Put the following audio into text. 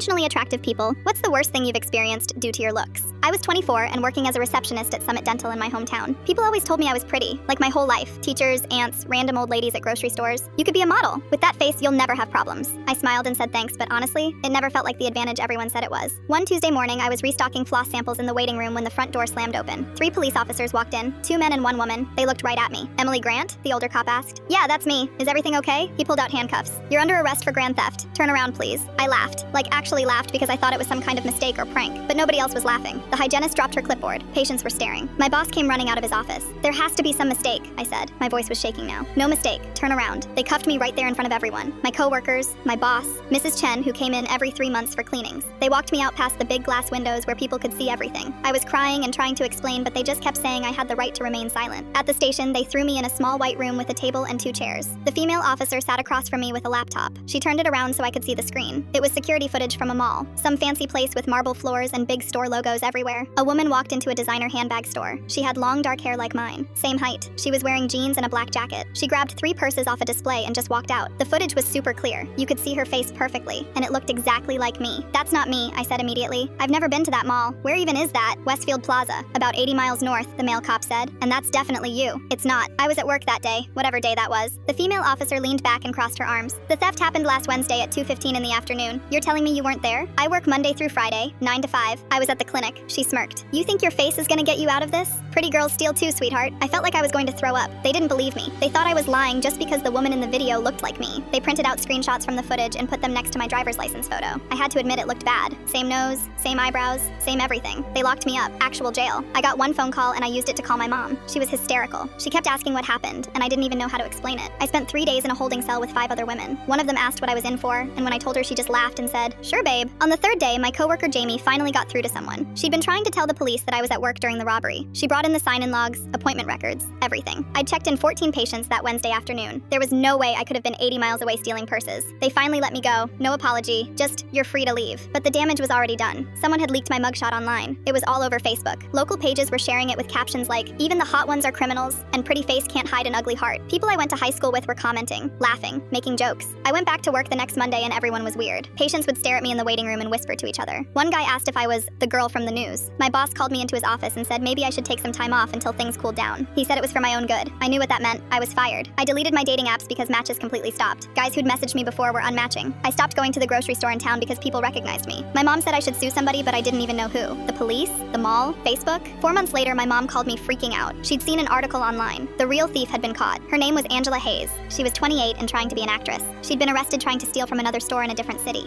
Conventionally attractive people, what's the worst thing you've experienced due to your looks? I was 24 and working as a receptionist at Summit Dental in my hometown. People always told me I was pretty, like my whole life. Teachers, aunts, random old ladies at grocery stores. You could be a model. With that face, you'll never have problems. I smiled and said thanks, but honestly, it never felt like the advantage everyone said it was. One Tuesday morning, I was restocking floss samples in the waiting room when the front door slammed open. 3 police officers walked in, 2 men and 1 woman. They looked right at me. Emily Grant? The older cop asked. Yeah, that's me. Is everything okay? He pulled out handcuffs. You're under arrest for grand theft. Turn around, please. I laughed. Like actually laughed because I thought it was some kind of mistake or prank, but nobody else was laughing. The hygienist dropped her clipboard. Patients were staring. My boss came running out of his office. There has to be some mistake, I said. My voice was shaking now. No mistake. Turn around. They cuffed me right there in front of everyone. My coworkers, my boss, Mrs. Chen, who came in every 3 months for cleanings. They walked me out past the big glass windows where people could see everything. I was crying and trying to explain, but they just kept saying I had the right to remain silent. At the station, they threw me in a small white room with a table and 2 chairs. The female officer sat across from me with a laptop. She turned it around so I could see the screen. It was security footage from a mall. Some fancy place with marble floors and big store logos everywhere. A woman walked into a designer handbag store. She had long dark hair like mine. Same height. She was wearing jeans and a black jacket. She grabbed 3 purses off a display and just walked out. The footage was super clear. You could see her face perfectly, and it looked exactly like me. That's not me, I said immediately. I've never been to that mall. Where even is that? Westfield Plaza. About 80 miles north, the male cop said. And that's definitely you. It's not. I was at work that day, whatever day that was. The female officer leaned back and crossed her arms. The theft happened last Wednesday at 2:15 in the afternoon. You're telling me you weren't there? I work Monday through Friday, 9 to 5. I was at the clinic. She smirked. You think your face is gonna get you out of this? Pretty girls steal too, sweetheart. I felt like I was going to throw up. They didn't believe me. They thought I was lying just because the woman in the video looked like me. They printed out screenshots from the footage and put them next to my driver's license photo. I had to admit it looked bad. Same nose, same eyebrows, same everything. They locked me up. Actual jail. I got 1 phone call and I used it to call my mom. She was hysterical. She kept asking what happened, and I didn't even know how to explain it. I spent 3 days in a holding cell with 5 other women. One of them asked what I was in for, and when I told her, she just laughed and said, "Sure, babe." On the 3rd day, my coworker Jamie finally got through to someone. She'd been trying to tell the police that I was at work during the robbery. She brought in the sign-in logs, appointment records, everything. I'd checked in 14 patients that Wednesday afternoon. There was no way I could have been 80 miles away stealing purses. They finally let me go. No apology, just, you're free to leave. But the damage was already done. Someone had leaked my mugshot online. It was all over Facebook. Local pages were sharing it with captions like, "Even the hot ones are criminals," and "Pretty face can't hide an ugly heart." People I went to high school with were commenting, laughing, making jokes. I went back to work the next Monday and everyone was weird. Patients would stare at me in the waiting room and whisper to each other. One guy asked if I was the girl from the news. My boss called me into his office and said maybe I should take some time off until things cooled down. He said it was for my own good. I knew what that meant. I was fired. I deleted my dating apps because matches completely stopped. Guys who'd messaged me before were unmatching. I stopped going to the grocery store in town because people recognized me. My mom said I should sue somebody, but I didn't even know who. The police? The mall? Facebook? 4 months later, my mom called me freaking out. She'd seen an article online. The real thief had been caught. Her name was Angela Hayes. She was 28 and trying to be an actress. She'd been arrested trying to steal from another store in a different city.